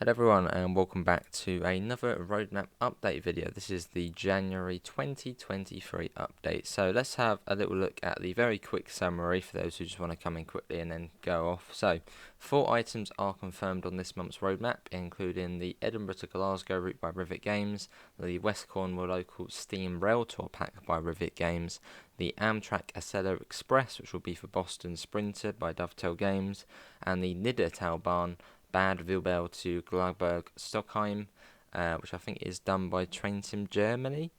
Hello everyone and welcome back to another roadmap update video. This is the January 2023 update. So let's have a little look at the very quick summary for those who just want to come in quickly and then go off. So 4 items are confirmed on this month's roadmap, including the Edinburgh to Glasgow route by Rivet Games, the West Cornwall local Steam Rail Tour pack by Rivet Games, the Amtrak Acela Express, which will be for Boston Sprinter by Dovetail Games, and the Dovetail Bad Vilbel to Glasgow Stockholm, which I think is done by Trainsim Germany.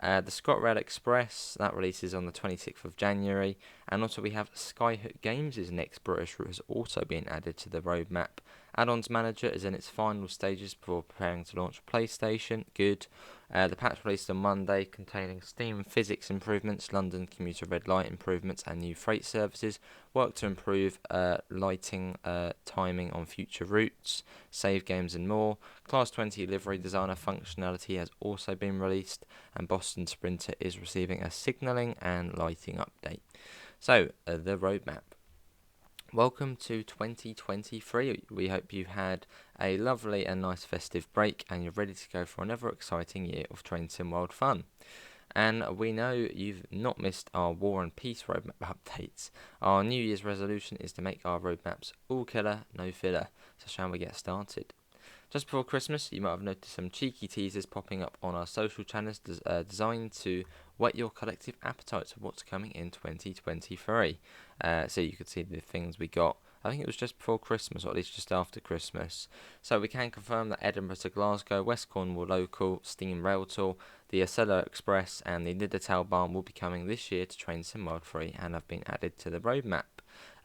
The ScotRail Express, that releases on the 26th of January. And also we have Skyhook Games' next British route has also been added to the roadmap. Add-ons Manager is in its final stages before preparing to launch PlayStation. Good. The patch released on Monday containing Steam physics improvements, London commuter red light improvements and new freight services. Work to improve lighting timing on future routes, save games and more. Class 20 livery designer functionality has also been released, and Boston Sprinter is receiving a signalling and lighting update. So, the roadmap. Welcome to 2023. We hope you had a lovely and nice festive break and you're ready to go for another exciting year of Train Sim World fun. And we know you've not missed our War and Peace roadmap updates. Our New Year's resolution is to make our roadmaps all killer, no filler. So shall we get started? Just before Christmas, you might have noticed some cheeky teasers popping up on our social channels designed to whet your collective appetites of what's coming in 2023. So you could see the things we got. I think it was just before Christmas, or at least just after Christmas. So we can confirm that Edinburgh to Glasgow, West Cornwall local, Steam Rail Tour, the Acela Express and the Dovetail will be coming this year to Train Sim World 3 and have been added to the roadmap.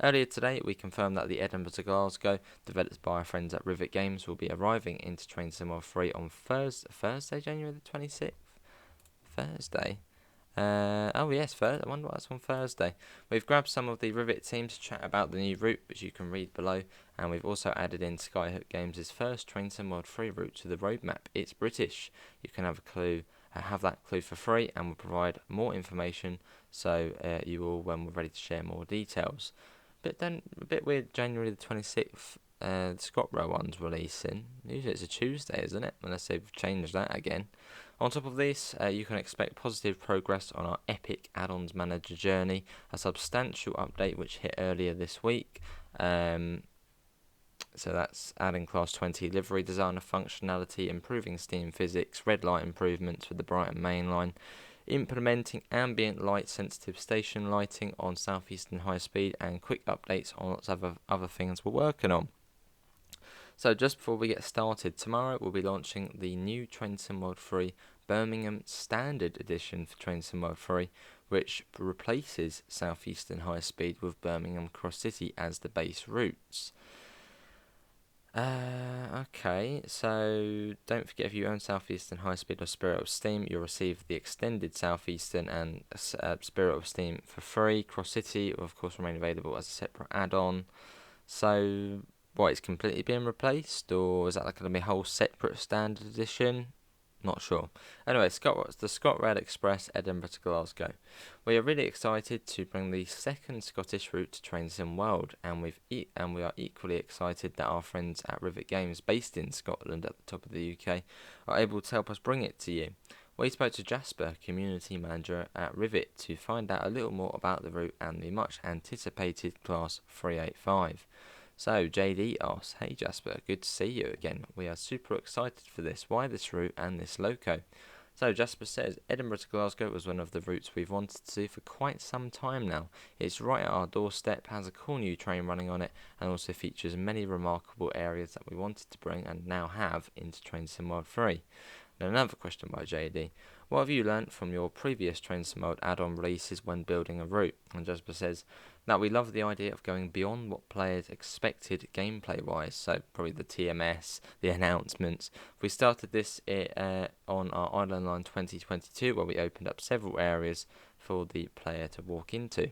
Earlier today, we confirmed that the Edinburgh to Glasgow, developed by our friends at Rivet Games, will be arriving into Train Sim World 3 on Thursday, January the 26th? Thursday? Oh yes, I wonder what that's on Thursday. We've grabbed some of the Rivet team to chat about the new route, which you can read below, and we've also added in Skyhook Games' first Train Sim World 3 route to the roadmap. It's British. You can have that clue for free, and we'll provide more information, so you will when we're ready to share more details. But then, a bit weird, January the 26th, the ScotRail one's releasing. Usually it's a Tuesday, isn't it? Unless they've changed that again. On top of this, you can expect positive progress on our epic Add-ons Manager journey, a substantial update which hit earlier this week. So that's adding Class 20 livery designer functionality, improving Steam physics, red light improvements for the Brighton Mainline, implementing ambient light sensitive station lighting on Southeastern High Speed, and quick updates on lots of other things we're working on. So just before we get started, tomorrow we'll be launching the new Train Sim World 3 Birmingham Standard Edition for Train Sim World 3, which replaces Southeastern High Speed with Birmingham Cross City as the base routes. Okay, so don't forget, if you own Southeastern High Speed or Spirit of Steam, you'll receive the extended Southeastern and Spirit of Steam for free. Cross City will of course remain available as a separate add-on. So what, it's completely being replaced, or is that going to be a whole separate standard edition? Not sure. Anyway, the ScotRail Express, Edinburgh to Glasgow. We are really excited to bring the second Scottish route to Train Sim World, and we are equally excited that our friends at Rivet Games, based in Scotland at the top of the UK, are able to help us bring it to you. We spoke to Jasper, community manager at Rivet, to find out a little more about the route and the much anticipated Class 385. So JD asks, hey Jasper, good to see you again. We are super excited for this. Why this route and this loco? So Jasper says, Edinburgh to Glasgow was one of the routes we've wanted to do for quite some time now. It's right at our doorstep, has a cool new train running on it, and also features many remarkable areas that we wanted to bring and now have into Train Sim World 3. And another question by JD. What have you learnt from your previous Train Sim World add-on releases when building a route? And Jasper says that we love the idea of going beyond what players expected gameplay-wise, so probably the TMS, the announcements. We started this on our Island Line 2022, where we opened up several areas for the player to walk into.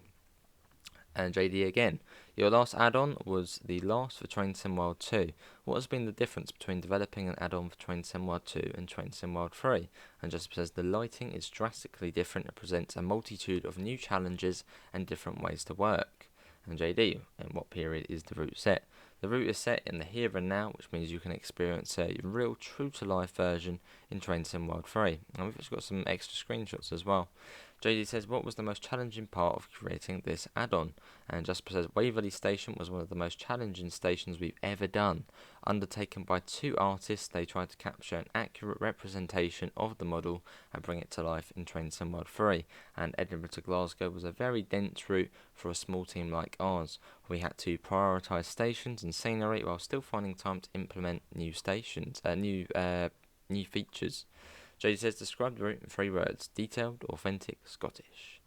And JD again, your last add-on was the last for Train Sim World 2. What has been the difference between developing an add-on for Train Sim World 2 and Train Sim World 3? And just says the lighting is drastically different. It presents a multitude of new challenges and different ways to work. And JD, in what period is the route set? The route is set in the here and now, which means you can experience a real true-to-life version in Train Sim World 3. And we've just got some extra screenshots as well. JD says, what was the most challenging part of creating this add-on? And Jasper says, Waverley Station was one of the most challenging stations we've ever done. Undertaken by 2 artists, they tried to capture an accurate representation of the model and bring it to life in Train Sim World 3. And Edinburgh to Glasgow was a very dense route for a small team like ours. We had to prioritise stations and scenery while still finding time to implement new features. JD says, describe the route in 3 words: detailed, authentic, Scottish.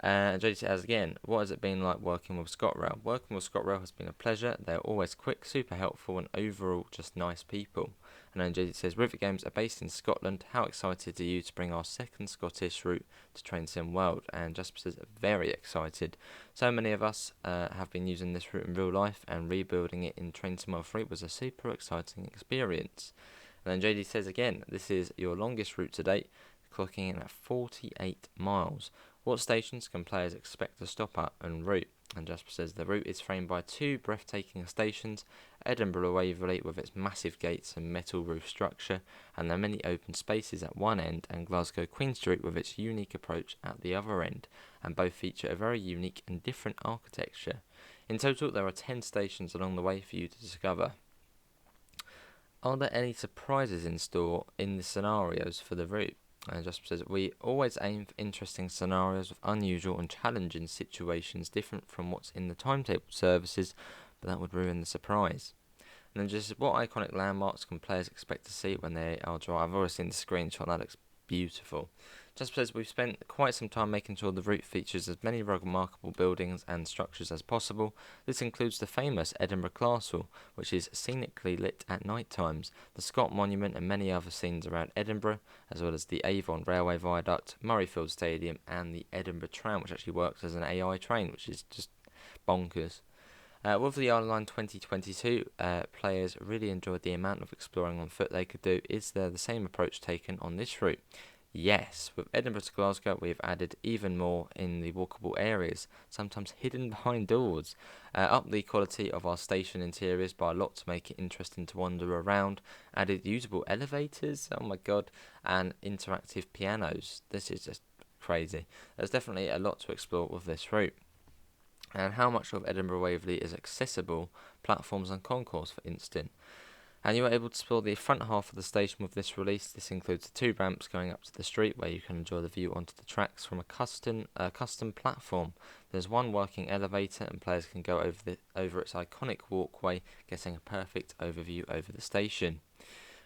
JD says again, what has it been like working with ScotRail? Working with ScotRail has been a pleasure. They're always quick, super helpful, and overall just nice people. And then JD says, Rivet Games are based in Scotland. How excited are you to bring our second Scottish route to Train Sim World? And Jasper says, very excited. So many of us have been using this route in real life, and rebuilding it in Train Sim World 3 was a super exciting experience. And then JD says again, this is your longest route to date, clocking in at 48 miles. What stations can players expect to stop at en route? And Jasper says the route is framed by 2 breathtaking stations, Edinburgh Waverley with its massive gates and metal roof structure, and the many open spaces at one end, and Glasgow Queen Street with its unique approach at the other end, and both feature a very unique and different architecture. In total, there are 10 stations along the way for you to discover. Are there any surprises in store in the scenarios for the route? And Jasper says, we always aim for interesting scenarios with unusual and challenging situations different from what's in the timetable services, but that would ruin the surprise. And then just what iconic landmarks can players expect to see when they are driving? I've already seen the screenshot, that looks beautiful. Jasper says, we've spent quite some time making sure the route features as many remarkable buildings and structures as possible. This includes the famous Edinburgh Castle, which is scenically lit at night times, the Scott Monument and many other scenes around Edinburgh, as well as the Avon Railway Viaduct, Murrayfield Stadium and the Edinburgh Tram, which actually works as an AI train, which is just bonkers. With the Online 2022, players really enjoyed the amount of exploring on foot they could do. Is there the same approach taken on this route? Yes, with Edinburgh to Glasgow, we've added even more in the walkable areas, sometimes hidden behind doors. Up the quality of our station interiors by a lot to make it interesting to wander around. Added usable elevators, oh my god, and interactive pianos. This is just crazy. There's definitely a lot to explore with this route. And how much of Edinburgh Waverley is accessible, platforms and concourse for instance. And you are able to explore the front half of the station with this release. This includes the 2 ramps going up to the street where you can enjoy the view onto the tracks from a custom platform. There's 1 working elevator and players can go over its iconic walkway, getting a perfect overview over the station.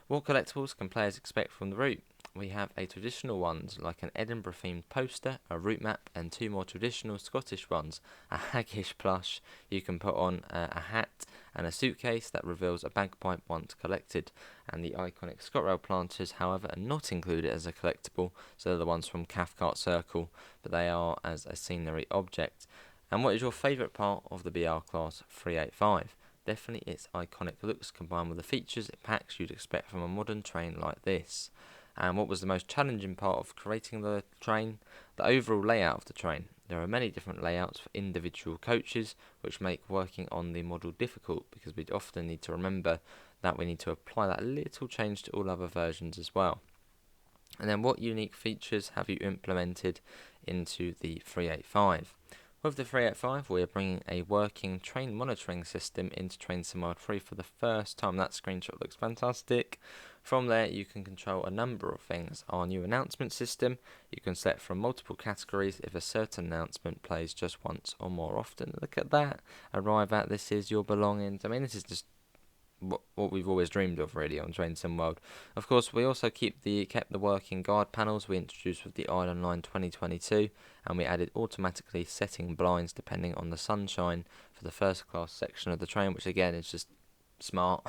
What collectibles can players expect from the route? We have a traditional ones like an Edinburgh themed poster, a route map, and 2 more traditional Scottish ones, a haggish plush you can put on a hat, and a suitcase that reveals a bagpipe once collected. And the iconic ScotRail planters, however, are not included as a collectible, so they're the ones from Cathcart Circle, but they are as a scenery object. And what is your favourite part of the BR Class 385? Definitely its iconic looks combined with the features it packs you'd expect from a modern train like this. And what was the most challenging part of creating the train? The overall layout of the train. There are many different layouts for individual coaches, which make working on the model difficult because we often need to remember that we need to apply that little change to all other versions as well. And then what unique features have you implemented into the 385? With the 385, we are bringing a working train monitoring system into Train Sim World 3 for the first time. That screenshot looks fantastic. From there, you can control a number of things. Our new announcement system, you can set from multiple categories if a certain announcement plays just once or more often. Look at that. Arrive at, this is your belongings. I mean, this is just what we've always dreamed of really on Train Sim World. Of course, we also kept the working guard panels we introduced with the Island Line 2022, and we added automatically setting blinds depending on the sunshine for the first class section of the train, which again is just smart.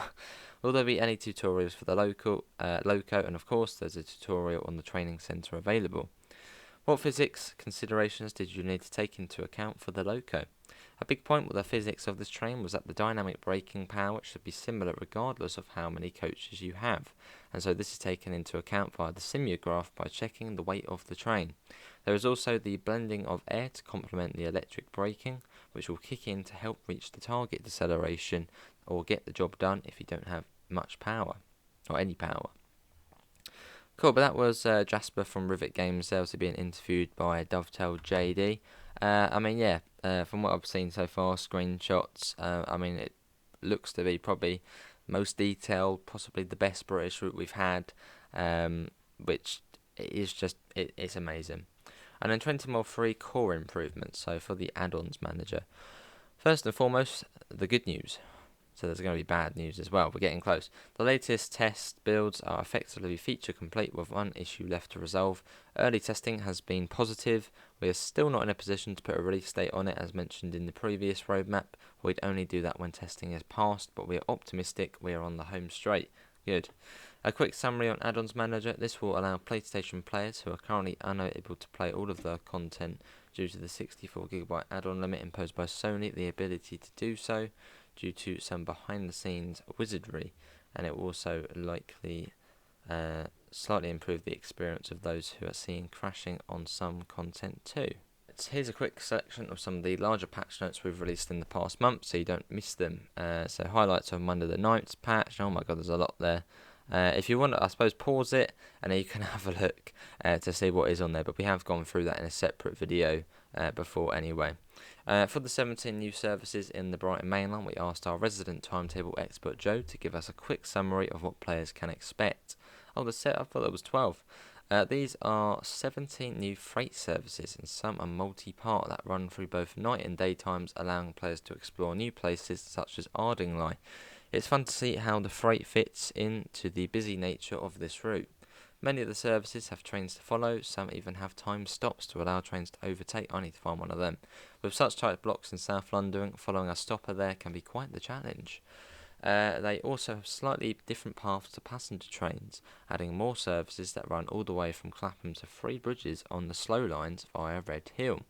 Will there be any tutorials for the loco? And of course, there's a tutorial on the training centre available. What physics considerations did you need to take into account for the loco? A big point with the physics of this train was that the dynamic braking power should be similar regardless of how many coaches you have, and so this is taken into account via the simulgraph by checking the weight of the train. There is also the blending of air to complement the electric braking. which will kick in to help reach the target deceleration or get the job done if you don't have much power, or any power. Cool, but that was Jasper from Rivet Games. They're also being interviewed by Dovetail JD. From what I've seen so far, screenshots, it looks to be probably most detailed, possibly the best British route we've had, which is just, it's amazing. And then 20 more free core improvements, so for the add-ons manager. First and foremost, the good news. So there's going to be bad news as well. We're getting close. The latest test builds are effectively feature complete with one issue left to resolve. Early testing has been positive. We are still not in a position to put a release date on it as mentioned in the previous roadmap. We'd only do that when testing is passed, but we are optimistic we are on the home straight. Good. A quick summary on Add-ons Manager. This will allow PlayStation players who are currently unable to play all of their content due to the 64GB add-on limit imposed by Sony the ability to do so, due to some behind-the-scenes wizardry, and it will also likely slightly improve the experience of those who are seeing crashing on some content too. Here's a quick selection of some of the larger patch notes we've released in the past month, so you don't miss them. So highlights of Monday the 9th patch. Oh my god, there's a lot there. If you want to, I suppose, pause it, and then you can have a look to see what is on there, but we have gone through that in a separate video before anyway. For the 17 new services in the Brighton Mainline, we asked our resident timetable expert Joe to give us a quick summary of what players can expect. Oh, I thought there was 12. These are 17 new freight services, and some are multi-part that run through both night and day times, allowing players to explore new places such as Edinburgh. It's fun to see how the freight fits into the busy nature of this route. Many of the services have trains to follow, some even have time stops to allow trains to overtake. I need to find one of them. With such tight blocks in South London, following a stopper there can be quite the challenge. They also have slightly different paths to passenger trains, adding more services that run all the way from Clapham to Three Bridges on the slow lines via Red Hill.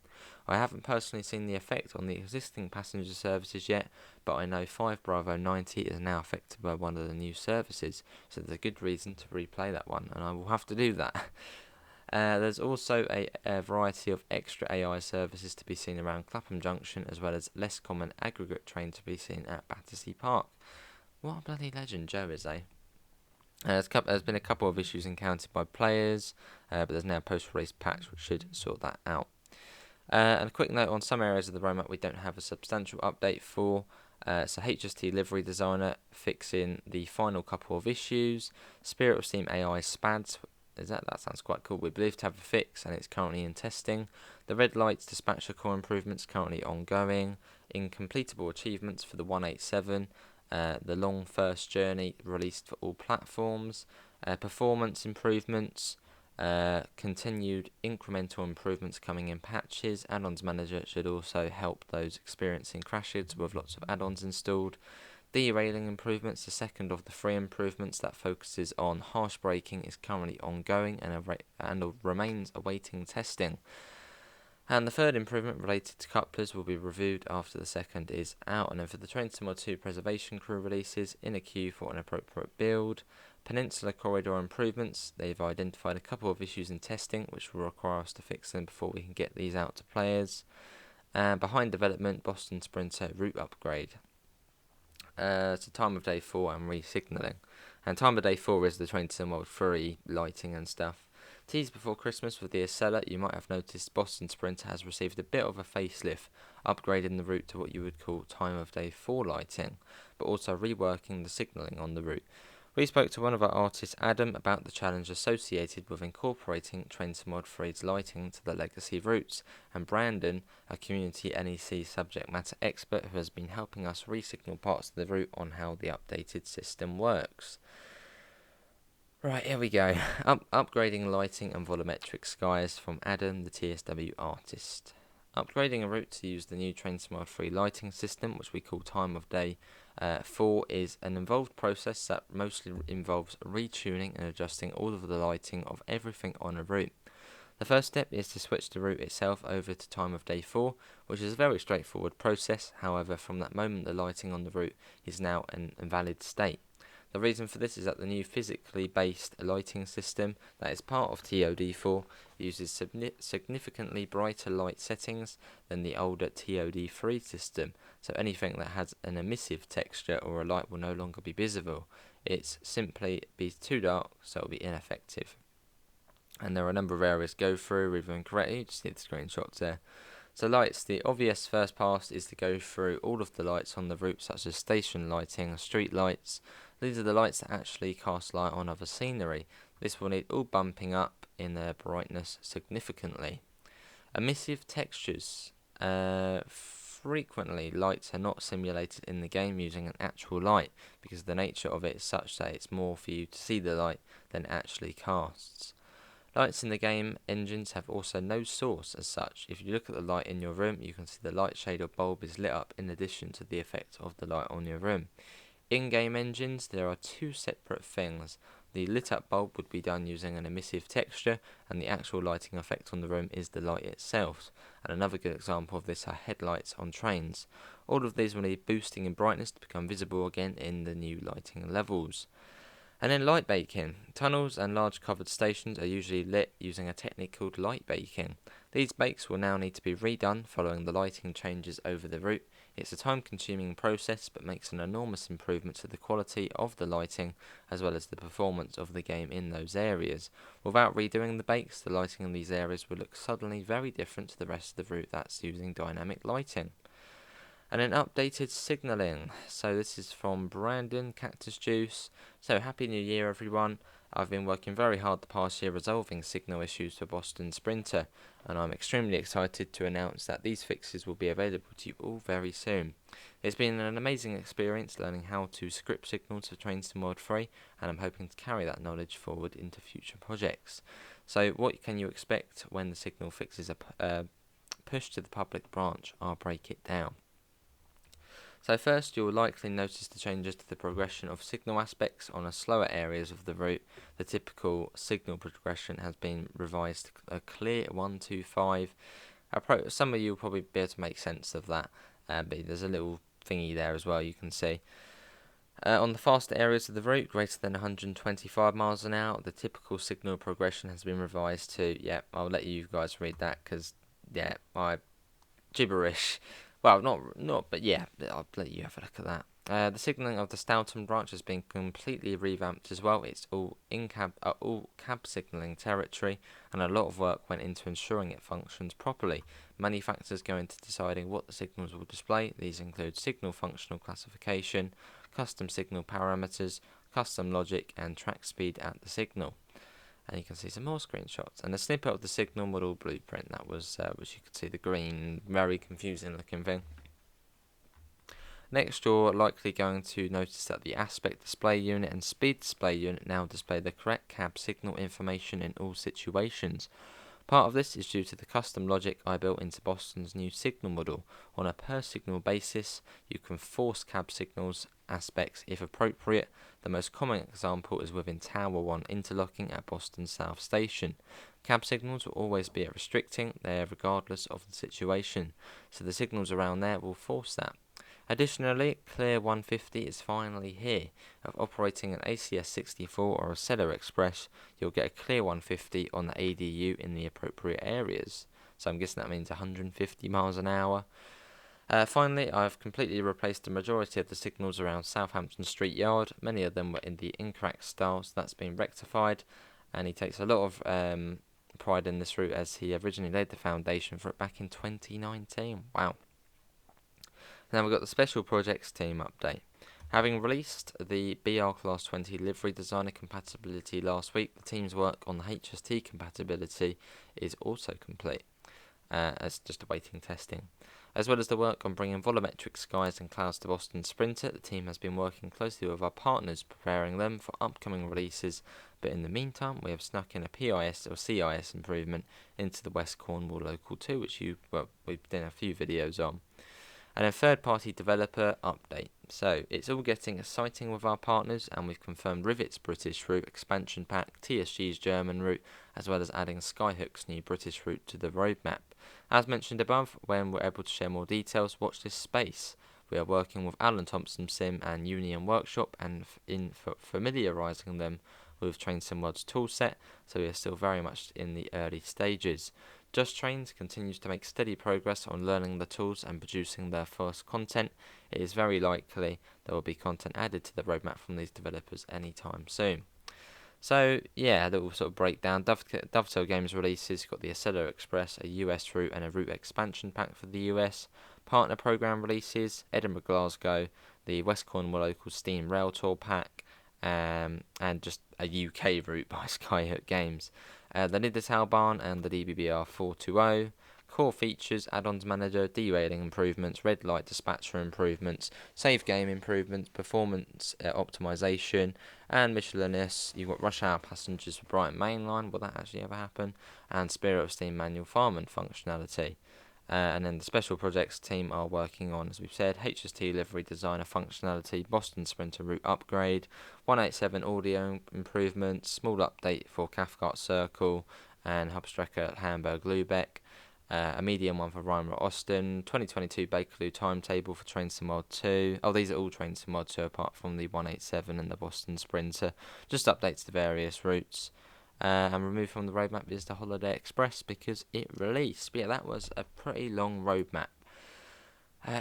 I haven't personally seen the effect on the existing passenger services yet, but I know 5 Bravo 90 is now affected by one of the new services, so there's a good reason to replay that one, and I will have to do that. There's also a variety of extra AI services to be seen around Clapham Junction, as well as less common aggregate train to be seen at Battersea Park. What a bloody legend Joe is, eh? There's been a couple of issues encountered by players, but there's now a post-release patch which should sort that out. And a quick note on some areas of the roadmap we don't have a substantial update for. So HST Livery Designer fixing the final couple of issues. Spirit of Steam AI SPADs. That sounds quite cool. We believe to have a fix and it's currently in testing. The red lights dispatcher core improvements currently ongoing. Incompletable achievements for the 187. The long first journey released for all platforms. Performance improvements. Continued incremental improvements coming in patches. Add-ons Manager should also help those experiencing crashes with lots of add-ons installed. Derailing improvements, the second of the 3 improvements that focuses on harsh braking, is currently ongoing and remains awaiting testing. And the third improvement related to couplers will be reviewed after the second is out. And then for the Train Sim 2 Preservation Crew releases, in a queue for an appropriate build. Peninsula Corridor improvements, they've identified a couple of issues in testing which will require us to fix them before we can get these out to players. And behind development, Boston Sprinter route upgrade. So time of day 4 and re-signalling. And time of day 4 is the Train Sim World 3 lighting and stuff. Teased before Christmas with the Acela, you might have noticed Boston Sprinter has received a bit of a facelift, upgrading the route to what you would call time of day 4 lighting, but also reworking the signalling on the route. We spoke to one of our artists, Adam, about the challenge associated with incorporating Train Sim World 3's lighting to the legacy routes, and Brandon, a community NEC subject matter expert who has been helping us re-signal parts of the route on how the updated system works. Right, here we go. Upgrading lighting and volumetric skies from Adam, the TSW artist. Upgrading a route to use the new Train Sim World 3 lighting system, which we call time of day 4, is an involved process that mostly involves retuning and adjusting all of the lighting of everything on a route. The first step is to switch the route itself over to time of day 4, which is a very straightforward process. However, from that moment the lighting on the route is now an invalid state. The reason for this is that the new physically based lighting system that is part of TOD4 uses significantly brighter light settings than the older TOD3 system, so anything that has an emissive texture or a light will no longer be visible. It's simply be too dark, so it will be ineffective. And there are a number of areas to go through, reviewing correctly. You just see the screenshots there. So lights, the obvious first pass is to go through all of the lights on the route, such as station lighting, street lights. These are the lights that actually cast light on other scenery. This will need all bumping up in their brightness significantly. Emissive textures. Frequently, lights are not simulated in the game using an actual light, because the nature of it is such that it's more for you to see the light than actually casts. Lights in the game engines have also no source as such. If you look at the light in your room, you can see the light shade or bulb is lit up in addition to the effect of the light on your room. In-game engines, there are two separate things. The lit up bulb would be done using an emissive texture, and the actual lighting effect on the room is the light itself. And another good example of this are headlights on trains. All of these will need boosting in brightness to become visible again in the new lighting levels. And then light baking. Tunnels and large covered stations are usually lit using a technique called light baking. These bakes will now need to be redone following the lighting changes over the route. It's a time-consuming process, but makes an enormous improvement to the quality of the lighting as well as the performance of the game in those areas. Without redoing the bakes, the lighting in these areas will look suddenly very different to the rest of the route that's using dynamic lighting. And then updated signalling. So this is from Brandon Cactus Juice. So happy new year everyone. I've been working very hard the past year resolving signal issues for Boston Sprinter, and I'm extremely excited to announce that these fixes will be available to you all very soon. It's been an amazing experience learning how to script signals for Train Sim World 3, and I'm hoping to carry that knowledge forward into future projects. So what can you expect when the signal fixes are pushed to the public branch? I'll break it down. So first, you will likely notice the changes to the progression of signal aspects on the slower areas of the route. The typical signal progression has been revised to a clear 1, 2, 5. Some of you will probably be able to make sense of that, but there's a little thingy there as well you can see. On the faster areas of the route, greater than 125 miles an hour, the typical signal progression has been revised to, I'll let you guys read that because, gibberish. Well, but I'll let you have a look at that. The signalling of the Stoughton branch has been completely revamped as well. It's all cab signalling territory, and a lot of work went into ensuring it functions properly. Many factors go into deciding what the signals will display. These include signal functional classification, custom signal parameters, custom logic, and track speed at the signal. And you can see some more screenshots. And a snippet of the signal model blueprint, that was, which you could see the green, very confusing looking thing. Next, you're likely going to notice that the aspect display unit and speed display unit now display the correct cab signal information in all situations. Part of this is due to the custom logic I built into Boston's new signal model. On a per signal basis, you can force cab signals aspects if appropriate. The most common example is within Tower 1 interlocking at Boston South Station. Cab signals will always be at restricting there regardless of the situation, so the signals around there will force that. Additionally, Clear 150 is finally here. Of operating an ACS 64 or Acela Express, you'll get a Clear 150 on the ADU in the appropriate areas. So I'm guessing that means 150 miles an hour. Finally, I've completely replaced the majority of the signals around Southampton Street Yard. Many of them were in the incorrect style, so that's been rectified. And he takes a lot of pride in this route as he originally laid the foundation for it back in 2019. Wow. Now we've got the Special Projects team update. Having released the BR Class 20 livery designer compatibility last week, the team's work on the HST compatibility is also complete. It's just awaiting testing. As well as the work on bringing volumetric skies and clouds to Boston Sprinter, the team has been working closely with our partners, preparing them for upcoming releases, but in the meantime we have snuck in a PIS or CIS improvement into the West Cornwall Local 2, which we've done a few videos on. And a third-party developer update. So it's all getting exciting with our partners, and we've confirmed Rivet's British route, expansion pack, TSG's German route, as well as adding Skyhook's new British route to the roadmap. As mentioned above, when we're able to share more details, watch this space. We are working with Alan Thompson Sim and Union Workshop, and in familiarising them with Train Sim World's toolset, so we are still very much in the early stages. Just Trains continues to make steady progress on learning the tools and producing their first content. It is very likely there will be content added to the roadmap from these developers anytime soon. So yeah, that will sort of break down. Dovetail Games releases, got the Acela Express, a US route and a route expansion pack for the US. Partner program releases, Edinburgh, Glasgow, the West Cornwall local Steam Rail Tour pack, and just a UK route by Skyhook Games. The Dovetail Barn and the DBBR 420. Core features, add-ons manager, derailing improvements, red light dispatcher improvements, save game improvements, performance optimization, and Michelinist. You've got rush hour passengers for Brighton Mainline, will that actually ever happen? And Spirit of Steam manual farming functionality. And then the special projects team are working on, as we've said, HST livery designer functionality, Boston Sprinter route upgrade, 187 audio improvements, small update for Cathcart Circle and Hubstrecker at Hamburg Lübeck. A medium one for Rhymar Austin, 2022 Bakerloo timetable for Train Sim World 2. Oh, these are all Train Sim World 2 apart from the 187 and the Boston Sprinter. Just updates to various routes. And removed from the roadmap is the Holiday Express because it released. But yeah, that was a pretty long roadmap.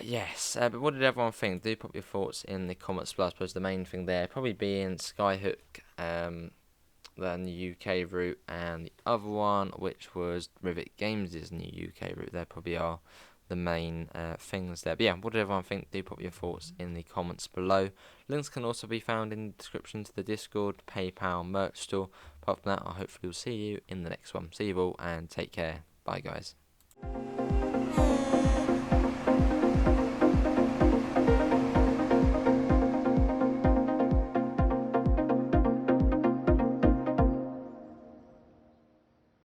Yes, but what did everyone think? Do put your thoughts in the comments below. I suppose the main thing there probably being Skyhook, then the UK route, and the other one, which was Rivet Games' new UK route. There probably are the main things there. But yeah, what did everyone think? Do put your thoughts in the comments below. Links can also be found in the description to the Discord, PayPal, merch store. Apart from that, I hopefully will see you in the next one. See you all and take care. Bye, guys.